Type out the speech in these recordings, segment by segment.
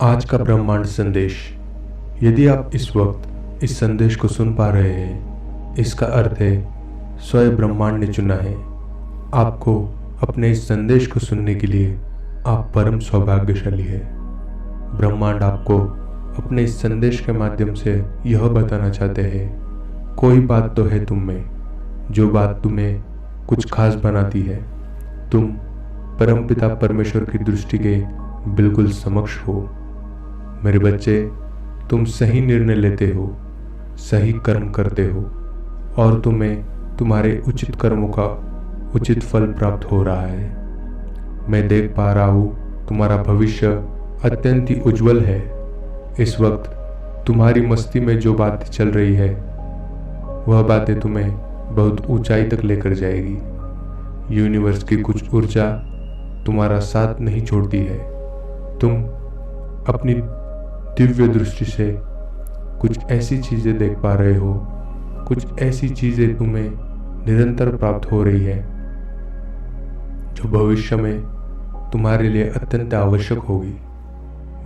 आज का ब्रह्मांड संदेश। यदि आप इस वक्त इस संदेश को सुन पा रहे हैं, इसका अर्थ है स्वयं ब्रह्मांड ने चुना है आपको अपने इस संदेश को सुनने के लिए। आप परम सौभाग्यशाली है। ब्रह्मांड आपको अपने इस संदेश के माध्यम से यह बताना चाहते हैं, कोई बात तो है तुम में, जो बात तुम्हें कुछ खास बनाती है। तुम परमपिता परमेश्वर की दृष्टि के बिल्कुल समक्ष हो। मेरे बच्चे, तुम सही निर्णय लेते हो, सही कर्म करते हो और तुम्हें तुम्हारे उचित कर्मों का उचित फल प्राप्त हो रहा है। मैं देख पा रहा हूँ तुम्हारा भविष्य अत्यंत ही उज्जवल है। इस वक्त तुम्हारी मस्ती में जो बातें चल रही है, वह बातें तुम्हें बहुत ऊंचाई तक लेकर जाएगी। यूनिवर्स की कुछ ऊर्जा तुम्हारा साथ नहीं छोड़ती है। तुम अपनी दिव्य दृष्टि से कुछ ऐसी चीजें देख पा रहे हो, कुछ ऐसी चीजें तुम्हें निरंतर प्राप्त हो रही है जो भविष्य में तुम्हारे लिए अत्यंत आवश्यक होगी।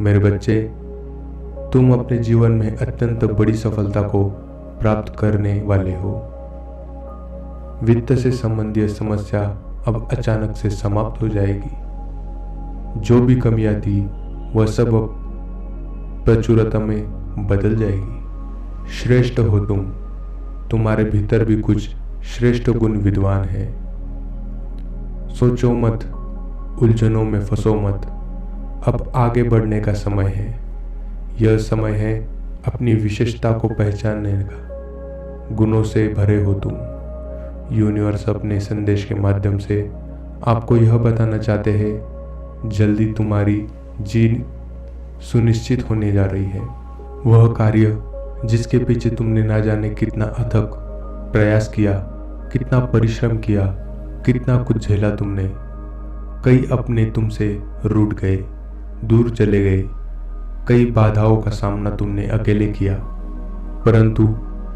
मेरे बच्चे, तुम अपने जीवन में अत्यंत बड़ी सफलता को प्राप्त करने वाले हो। वित्त से संबंधित समस्या अब अचानक से समाप्त हो जाएगी। जो भी कमियां थी वह सब अब प्रचुरता में बदल जाएगी। श्रेष्ठ हो तुम, तुम्हारे भीतर भी कुछ श्रेष्ठ गुण विद्वान है। सोचो मत, उलझनों में फंसो मत। अब आगे बढ़ने का समय है। यह समय है अपनी विशेषता को पहचानने का। गुणों से भरे हो तुम। यूनिवर्स अपने संदेश के माध्यम से आपको यह बताना चाहते हैं, जल्दी तुम्हारी जीत सुनिश्चित होने जा रही है। वह कार्य जिसके पीछे तुमने ना जाने कितना अथक प्रयास किया, कितना परिश्रम किया, कितना कुछ झेला तुमने। कई अपने तुमसे रूठ गए, दूर चले गए। कई बाधाओं का सामना तुमने अकेले किया, परंतु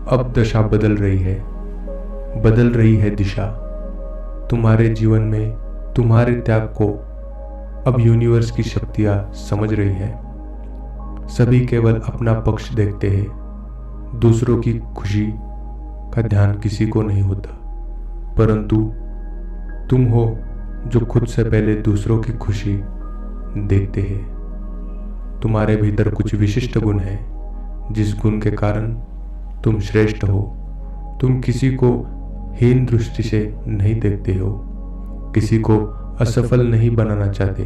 अब दशा बदल रही है, बदल रही है दिशा। तुम्हारे जीवन में तुम्हारे त्याग को अब यूनिवर्स की शक्तियां समझ रही है। सभी केवल अपना पक्ष देखते हैं। दूसरों की खुशी का ध्यान किसी को नहीं होता, परंतु तुम हो जो खुद से पहले दूसरों की खुशी देखते हैं। तुम्हारे भीतर कुछ विशिष्ट गुण है, जिस गुण के कारण तुम श्रेष्ठ हो। तुम किसी को हीन दृष्टि से नहीं देखते हो, किसी को असफल नहीं बनाना चाहते।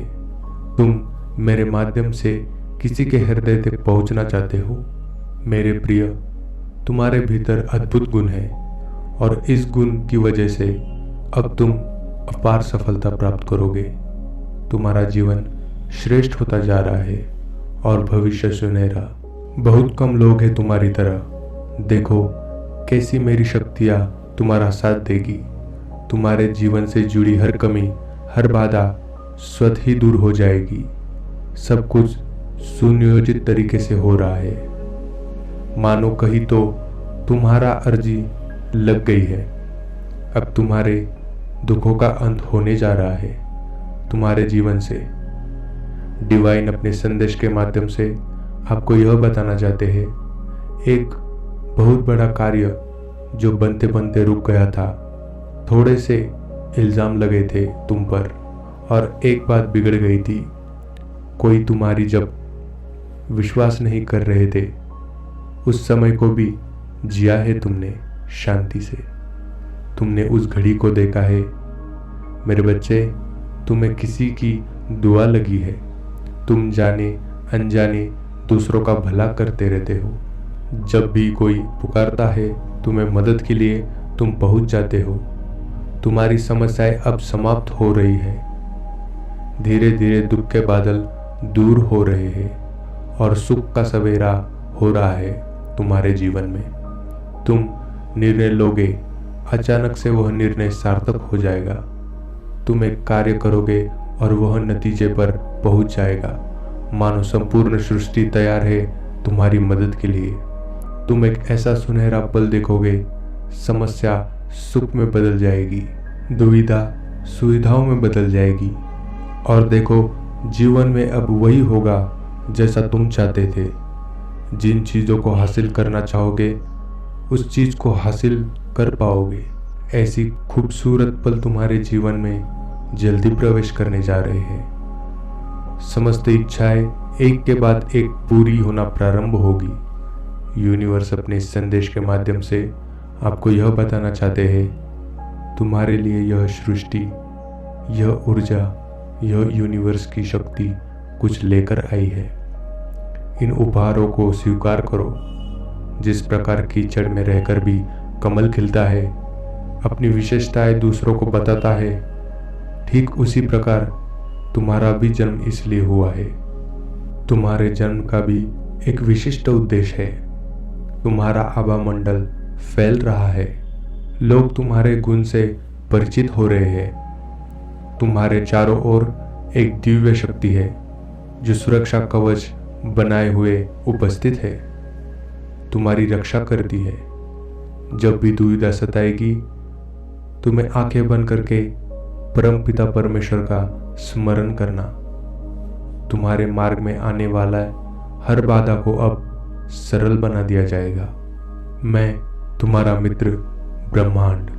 तुम मेरे माध्यम से किसी के हृदय तक पहुंचना चाहते हो। मेरे प्रिय, तुम्हारे भीतर अद्भुत गुण है और इस गुण की वजह से अब तुम अपार सफलता प्राप्त करोगे। तुम्हारा जीवन श्रेष्ठ होता जा रहा है और भविष्य सुनहरा। बहुत कम लोग हैं तुम्हारी तरह। देखो कैसी मेरी शक्तियां तुम्हारा साथ देगी। तुम्हारे जीवन से जुड़ी हर कमी, हर बाधा स्वतः ही दूर हो जाएगी। सब कुछ सुनियोजित तरीके से हो रहा है। मानो कहीं तो तुम्हारा अर्जी लग गई है। अब तुम्हारे दुखों का अंत होने जा रहा है तुम्हारे जीवन से। डिवाइन अपने संदेश के माध्यम से आपको यह बताना चाहते हैं, एक बहुत बड़ा कार्य जो बनते बनते रुक गया था। थोड़े से इल्जाम लगे थे तुम पर और एक बात बिगड़ गई थी। कोई तुम्हारी जब विश्वास नहीं कर रहे थे, उस समय को भी जिया है तुमने शांति से। तुमने उस घड़ी को देखा है। मेरे बच्चे, तुम्हें किसी की दुआ लगी है। तुम जाने अनजाने दूसरों का भला करते रहते हो। जब भी कोई पुकारता है तुम्हें मदद के लिए, तुम पहुंच जाते हो। तुम्हारी समस्याएं अब समाप्त हो रही है। धीरे धीरे दुख के बादल दूर हो रहे हैं और सुख का सवेरा हो रहा है तुम्हारे जीवन में। तुम निर्णय लोगे, अचानक से वह निर्णय सार्थक हो जाएगा। तुम एक कार्य करोगे और वह नतीजे पर पहुंच जाएगा। मानो संपूर्ण सृष्टि तैयार है तुम्हारी मदद के लिए। तुम एक ऐसा सुनहरा पल देखोगे, समस्या सुख में बदल जाएगी, दुविधा सुविधाओं में बदल जाएगी। और देखो, जीवन में अब वही होगा जैसा तुम चाहते थे। जिन चीज़ों को हासिल करना चाहोगे उस चीज़ को हासिल कर पाओगे। ऐसी खूबसूरत पल तुम्हारे जीवन में जल्दी प्रवेश करने जा रहे हैं। समस्त इच्छाएं एक के बाद एक पूरी होना प्रारंभ होगी। यूनिवर्स अपने इस संदेश के माध्यम से आपको यह बताना चाहते हैं, तुम्हारे लिए यह सृष्टि, यह ऊर्जा, यह यूनिवर्स की शक्ति कुछ लेकर आई है। इन उपहारों को स्वीकार करो। जिस प्रकार कीचड़ में रहकर भी कमल खिलता है, अपनी विशेषताएं दूसरों को बताता है, ठीक उसी प्रकार तुम्हारा भी जन्म इसलिए हुआ है। तुम्हारे जन्म का भी एक विशिष्ट उद्देश्य है। तुम्हारा आभा मंडल फैल रहा है। लोग तुम्हारे गुण से परिचित हो रहे हैं। तुम्हारे चारों ओर एक दिव्य शक्ति है जो सुरक्षा कवच बनाए हुए उपस्थित है, तुम्हारी रक्षा करती है। जब भी दुविधा सताएगी, तुम्हें आंखें बंद करके परमपिता परमेश्वर का स्मरण करना। तुम्हारे मार्ग में आने वाला हर बाधा को अब सरल बना दिया जाएगा। मैं तुम्हारा मित्र ब्रह्मांड।